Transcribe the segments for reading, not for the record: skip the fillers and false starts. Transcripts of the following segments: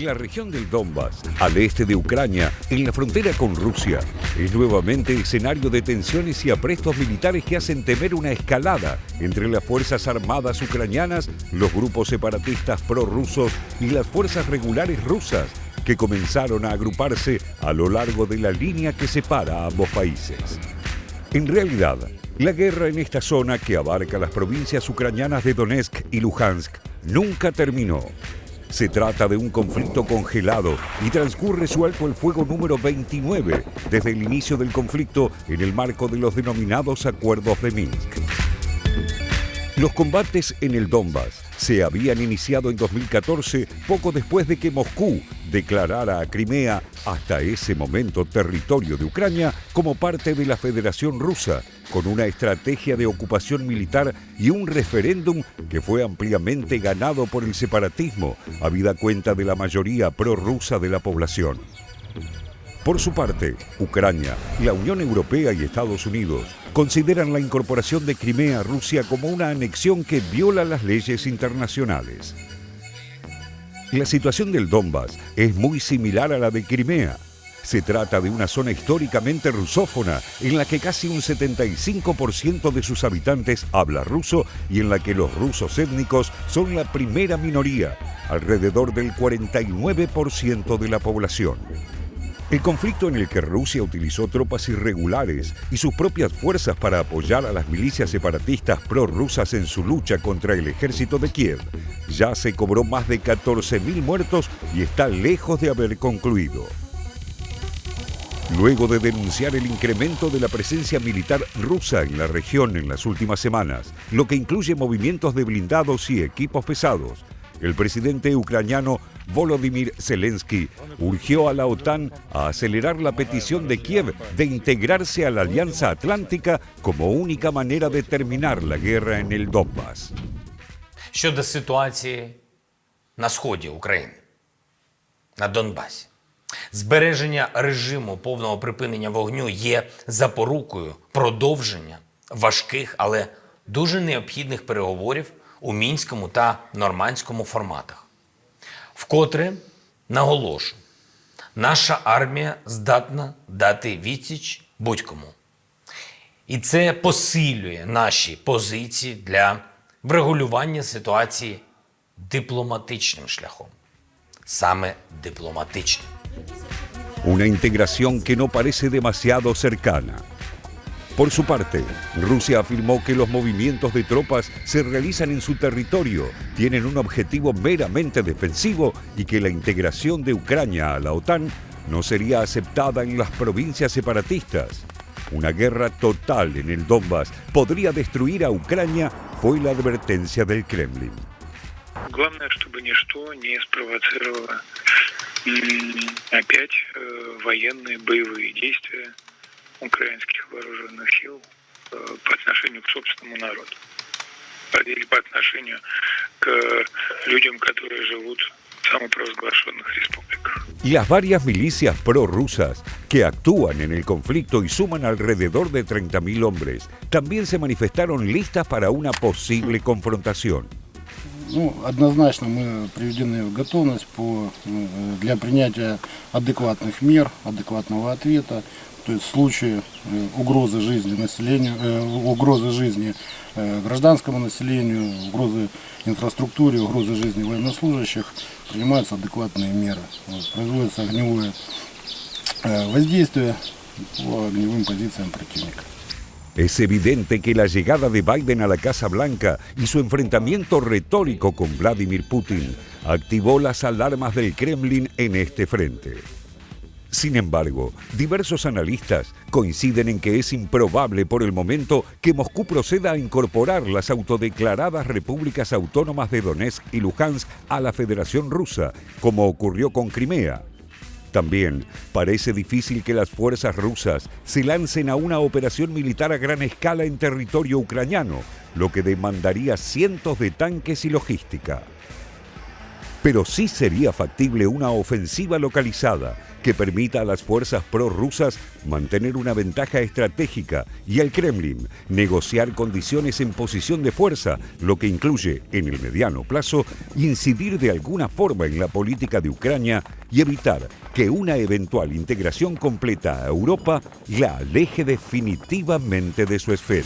La región del Donbas, al este de Ucrania, en la frontera con Rusia, es nuevamente escenario de tensiones y aprestos militares que hacen temer una escalada entre las fuerzas armadas ucranianas, los grupos separatistas prorrusos y las fuerzas regulares rusas, que comenzaron a agruparse a lo largo de la línea que separa a ambos países. En realidad, la guerra en esta zona, que abarca las provincias ucranianas de Donetsk y Luhansk, nunca terminó. Se trata de un conflicto congelado y transcurre su alto el fuego número 29 desde el inicio del conflicto en el marco de los denominados Acuerdos de Minsk. Los combates en el Donbas se habían iniciado en 2014, poco después de que Moscú declarara a Crimea, hasta ese momento territorio de Ucrania, como parte de la Federación Rusa, con una estrategia de ocupación militar y un referéndum que fue ampliamente ganado por el separatismo, habida cuenta de la mayoría prorrusa de la población. Por su parte, Ucrania, la Unión Europea y Estados Unidos consideran la incorporación de Crimea a Rusia como una anexión que viola las leyes internacionales. La situación del Donbas es muy similar a la de Crimea. Se trata de una zona históricamente rusófona, en la que casi un 75% de sus habitantes habla ruso y en la que los rusos étnicos son la primera minoría, alrededor del 49% de la población. El conflicto en el que Rusia utilizó tropas irregulares y sus propias fuerzas para apoyar a las milicias separatistas prorrusas en su lucha contra el ejército de Kiev ya se cobró más de 14.000 muertos y está lejos de haber concluido. Luego de denunciar el incremento de la presencia militar rusa en la región en las últimas semanas, lo que incluye movimientos de blindados y equipos pesados, el presidente ucraniano Volodymyr Zelensky urgió a la OTAN a acelerar la petición de Kiev de integrarse a la Alianza Atlántica como única manera de terminar la guerra en el Donbas. Щодо ситуації на сході України, на Донбасі. Збереження режиму повного припинення вогню є запорукою продовження важких, але дуже необхідних переговорів у Мінському та Нормандському форматах. Вкотре наголошу, наша армія здатна дати відсіч будь-кому. І це посилює наші позиції для врегулювання ситуації дипломатичним шляхом. Саме дипломатичним. Una integración que no parece demasiado cercana. Por su parte, Rusia afirmó que los movimientos de tropas se realizan en su territorio, tienen un objetivo meramente defensivo y que la integración de Ucrania a la OTAN no sería aceptada en las provincias separatistas. Una guerra total en el Donbas podría destruir a Ucrania, fue la advertencia del Kremlin. Главное, чтобы ничто не спровоцировало опять военные боевые действия украинских вооруженных сил по отношению к собственному народу или по отношению к людям, которые живут в самопровозглашенных республиках. Y las varias milicias prorrusas que actúan en el conflicto y suman alrededor de 30.000 hombres también se manifestaron listas para una posible confrontación. Однозначно мы приведены в готовность для принятия адекватных мер, адекватного ответа. То есть в случае угрозы жизни населению, угрозы жизни гражданскому населению, угрозы инфраструктуре, угрозы жизни военнослужащих, принимаются адекватные меры. Производится огневое воздействие по огневым позициям противника. Es evidente que la llegada de Biden a la Casa Blanca y su enfrentamiento retórico con Vladimir Putin activó las alarmas del Kremlin en este frente. Sin embargo, diversos analistas coinciden en que es improbable por el momento que Moscú proceda a incorporar las autodeclaradas repúblicas autónomas de Donetsk y Luhansk a la Federación Rusa, como ocurrió con Crimea. También parece difícil que las fuerzas rusas se lancen a una operación militar a gran escala en territorio ucraniano, lo que demandaría cientos de tanques y logística. Pero sí sería factible una ofensiva localizada que permita a las fuerzas prorrusas mantener una ventaja estratégica y al Kremlin negociar condiciones en posición de fuerza, lo que incluye, en el mediano plazo, incidir de alguna forma en la política de Ucrania y evitar que una eventual integración completa a Europa la aleje definitivamente de su esfera.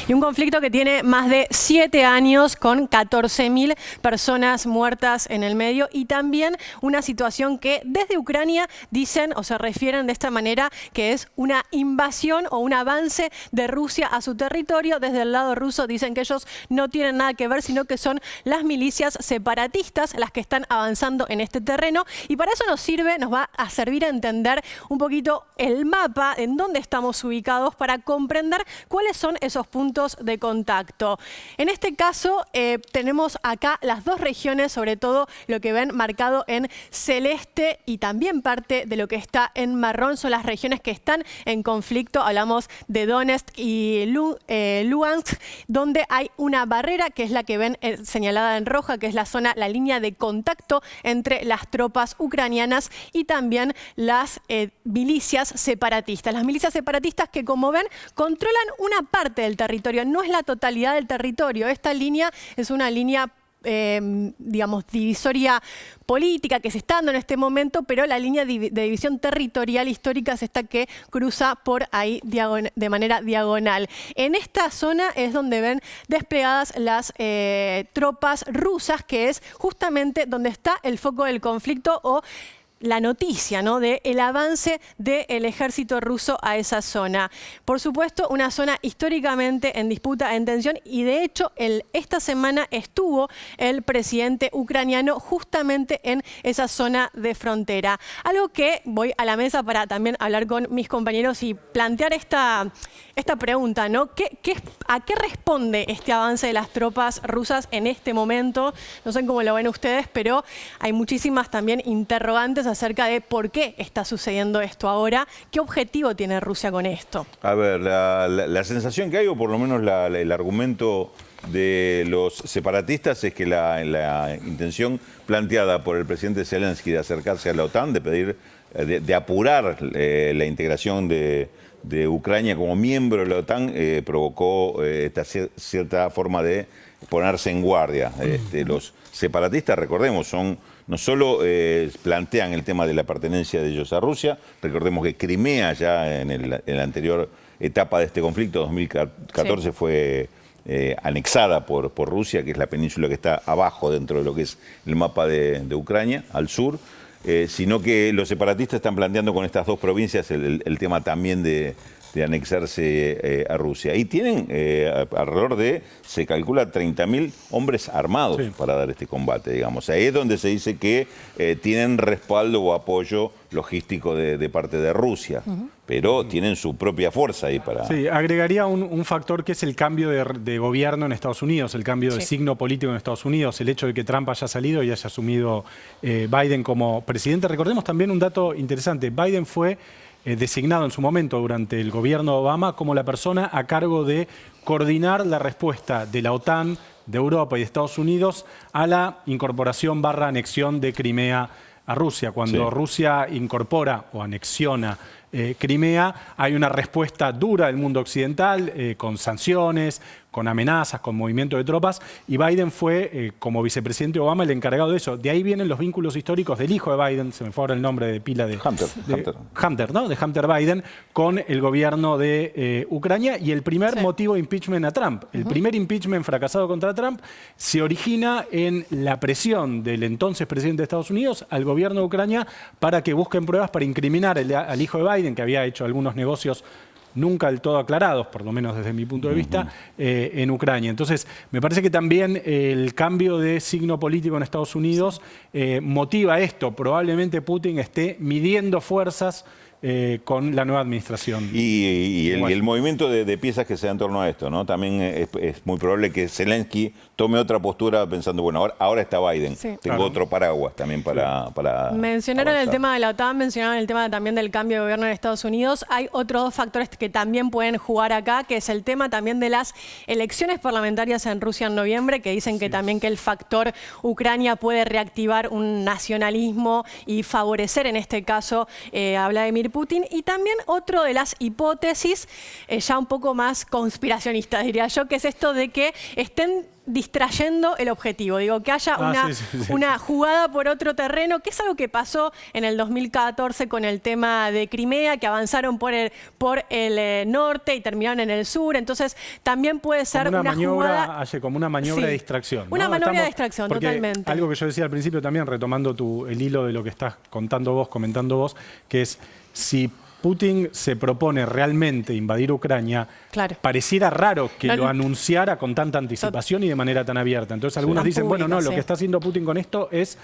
Y un conflicto que tiene más de 7 años con 14.000 personas muertas en el medio y también una situación que desde Ucrania dicen o se refieren de esta manera que es una invasión o un avance de Rusia a su territorio. Desde el lado ruso dicen que ellos no tienen nada que ver, sino que son las milicias separatistas las que están avanzando en este terreno y para eso nos va a servir a entender un poquito el mapa en dónde estamos ubicados para comprender cuáles son esos puntos de contacto. En este caso tenemos acá las dos regiones, sobre todo lo que ven marcado en celeste y también parte de lo que está en marrón son las regiones que están en conflicto. Hablamos de Donetsk y Luhansk, donde hay una barrera que es la que ven señalada en roja, que es la zona, la línea de contacto entre las tropas ucranianas y también las milicias separatistas. Las milicias separatistas que, como ven, controlan una parte del territorio, no es la totalidad del territorio. Esta línea es una línea digamos, divisoria política que se está dando en este momento, pero la línea de división territorial histórica es esta que cruza por ahí de manera diagonal. En esta zona es donde ven desplegadas las tropas rusas, que es justamente donde está el foco del conflicto o la noticia, ¿no?, de el avance del ejército ruso a esa zona. Por supuesto, una zona históricamente en disputa, en tensión, y de hecho esta semana estuvo el presidente ucraniano justamente en esa zona de frontera. Algo que voy a la mesa para también hablar con mis compañeros y plantear esta pregunta, ¿no? ¿A qué responde este avance de las tropas rusas en este momento? No sé cómo lo ven ustedes, pero hay muchísimas también interrogantes acerca de por qué está sucediendo esto ahora. ¿Qué objetivo tiene Rusia con esto? A ver, la sensación que hay, o por lo menos el argumento de los separatistas, es que la intención planteada por el presidente Zelensky de acercarse a la OTAN, de pedir, de apurar la integración de Ucrania como miembro de la OTAN, provocó esta cierta forma de ponerse en guardia. Los separatistas, recordemos, no solo plantean el tema de la pertenencia de ellos a Rusia, recordemos que Crimea ya en la anterior etapa de este conflicto, 2014, sí, fue anexada por Rusia, que es la península que está abajo dentro de lo que es el mapa de Ucrania, al sur, sino que los separatistas están planteando con estas dos provincias el tema también de anexarse a Rusia. Y tienen alrededor de, se calcula, 30.000 hombres armados, sí, para dar este combate, digamos. Ahí es donde se dice que tienen respaldo o apoyo logístico de parte de Rusia, pero tienen su propia fuerza ahí para... Sí, agregaría un factor que es el cambio de gobierno en Estados Unidos, el cambio de signo político en Estados Unidos, el hecho de que Trump haya salido y haya asumido Biden como presidente. Recordemos también un dato interesante. Biden fue designado en su momento durante el gobierno de Obama como la persona a cargo de coordinar la respuesta de la OTAN, de Europa y de Estados Unidos a la incorporación / anexión de Crimea a Rusia. Cuando Rusia incorpora o anexiona Crimea, hay una respuesta dura del mundo occidental con sanciones, con amenazas, con movimiento de tropas, y Biden fue, como vicepresidente Obama, el encargado de eso. De ahí vienen los vínculos históricos del hijo de Biden, se me fue ahora el nombre de pila de... Hunter, ¿no? De Hunter Biden, con el gobierno de Ucrania, y el primer motivo de impeachment a Trump. El primer impeachment fracasado contra Trump se origina en la presión del entonces presidente de Estados Unidos al gobierno de Ucrania para que busquen pruebas para incriminar al hijo de Biden, que había hecho algunos negocios nunca del todo aclarados, por lo menos desde mi punto de vista, en Ucrania. Entonces, me parece que también el cambio de signo político en Estados Unidos motiva esto. Probablemente Putin esté midiendo fuerzas con la nueva administración. Y el movimiento de piezas que se da en torno a esto, ¿no? También es muy probable que Zelensky tome otra postura pensando, bueno, ahora está Biden, tengo otro paraguas también para mencionaron avanzar. el tema de la OTAN, mencionaron el tema también del cambio de gobierno en Estados Unidos. Hay otros dos factores que también pueden jugar acá, que es el tema también de las elecciones parlamentarias en Rusia en noviembre, que dicen que también que el factor Ucrania puede reactivar un nacionalismo y favorecer en este caso a Vladimir Putin. Y también otro de las hipótesis, ya un poco más conspiracionistas diría yo, que es esto de que estén distrayendo el objetivo. Digo, que haya una jugada por otro terreno, que es algo que pasó en el 2014 con el tema de Crimea, que avanzaron por el norte y terminaron en el sur. Entonces, también puede ser como una jugada... como una maniobra de distracción, ¿no? Una maniobra de distracción, totalmente. Algo que yo decía al principio también, retomando el hilo de lo que estás contando vos, comentando vos, que es si Putin se propone realmente invadir Ucrania, pareciera raro que lo anunciara con tanta anticipación y de manera tan abierta. Entonces algunos dicen, bueno, no, lo que está haciendo Putin con esto es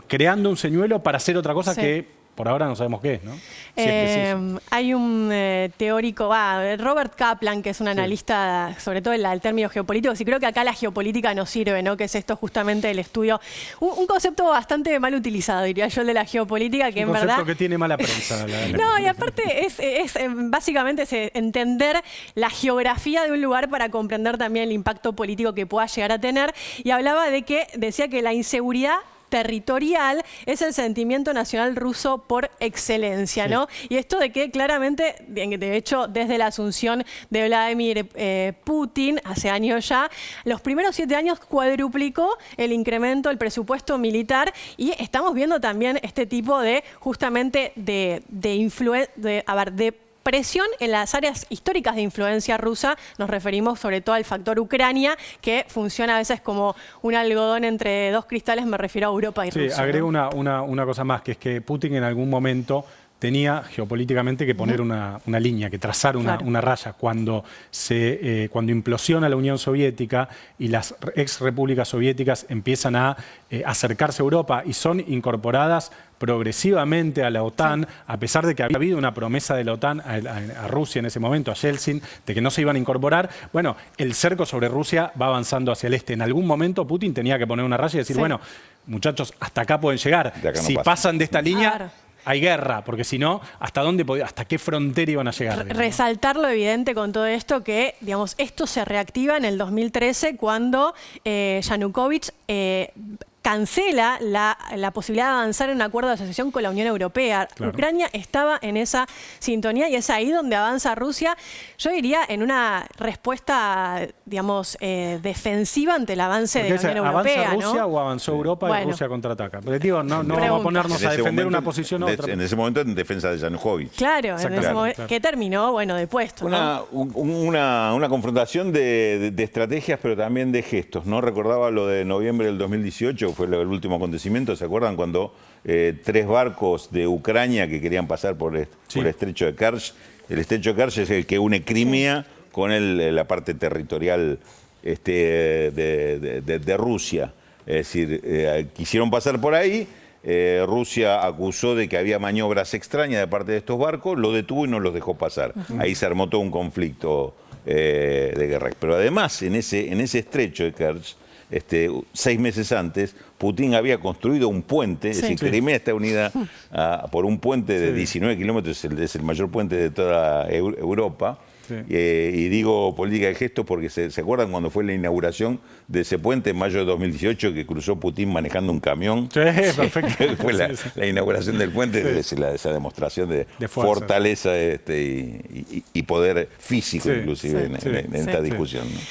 creando un señuelo para hacer otra cosa que por ahora no sabemos qué es, ¿no? Hay un teórico, Robert Kaplan, que es un analista, sobre todo del término geopolítico, y creo que acá la geopolítica nos sirve, ¿no? Que es esto justamente el estudio. Un concepto bastante mal utilizado, diría yo, el de la geopolítica, que en verdad... Un concepto que tiene mala prensa. No, y aparte básicamente es entender la geografía de un lugar para comprender también el impacto político que pueda llegar a tener. Y hablaba de que, decía que la inseguridad territorial es el sentimiento nacional ruso por excelencia, ¿no? Y esto de que claramente, de hecho, desde la asunción de Vladimir Putin, hace años ya, los primeros 7 años cuadruplicó el incremento del presupuesto militar y estamos viendo también este tipo de, justamente, de presión en las áreas históricas de influencia rusa. Nos referimos sobre todo al factor Ucrania, que funciona a veces como un algodón entre dos cristales, me refiero a Europa y Rusia. Sí, agrego una cosa más, que es que Putin en algún momento tenía geopolíticamente que poner una línea, que trazar una raya. Cuando implosiona la Unión Soviética y las ex repúblicas soviéticas empiezan a acercarse a Europa y son incorporadas progresivamente a la OTAN, a pesar de que había habido una promesa de la OTAN a Rusia en ese momento, a Yeltsin, de que no se iban a incorporar. Bueno, el cerco sobre Rusia va avanzando hacia el este. En algún momento Putin tenía que poner una raya y decir, bueno, muchachos, hasta acá pueden llegar. Si pasan de esta línea... hay guerra, porque si no, ¿hasta qué frontera iban a llegar? Resaltar lo evidente con todo esto, que digamos, esto se reactiva en el 2013 cuando Yanukovych cancela la posibilidad de avanzar en un acuerdo de asociación con la Unión Europea. Ucrania estaba en esa sintonía y es ahí donde avanza Rusia, yo diría, en una respuesta, digamos, defensiva ante el avance de la Unión Europea. ¿Avanza Rusia o avanzó Europa y Rusia contraataca? Porque digo, no vamos a ponernos a defender una posición u otra. En ese momento en defensa de Yanukovych. Claro, en ese momento, que terminó, de puesto. Una confrontación de estrategias, pero también de gestos, ¿no? Recordaba lo de noviembre del 2018, fue el último acontecimiento. ¿Se acuerdan cuando 3 barcos de Ucrania que querían pasar por el estrecho de Kerch? El estrecho de Kerch es el que une Crimea con la parte territorial de Rusia. Es decir, quisieron pasar por ahí. Rusia acusó de que había maniobras extrañas de parte de estos barcos, lo detuvo y no los dejó pasar. Ahí se armó todo un conflicto de guerra. Pero además, en ese estrecho de Kerch, 6 meses antes, Putin había construido un puente, es decir, Crimea está unida por un puente de 19 kilómetros, es el mayor puente de toda Europa. Y digo política de gestos porque ¿se acuerdan cuando fue la inauguración de ese puente en mayo de 2018 que cruzó Putin manejando un camión? Sí, perfecto. Fue la inauguración del puente, esa demostración de fortaleza y poder físico inclusive en esta discusión, ¿no?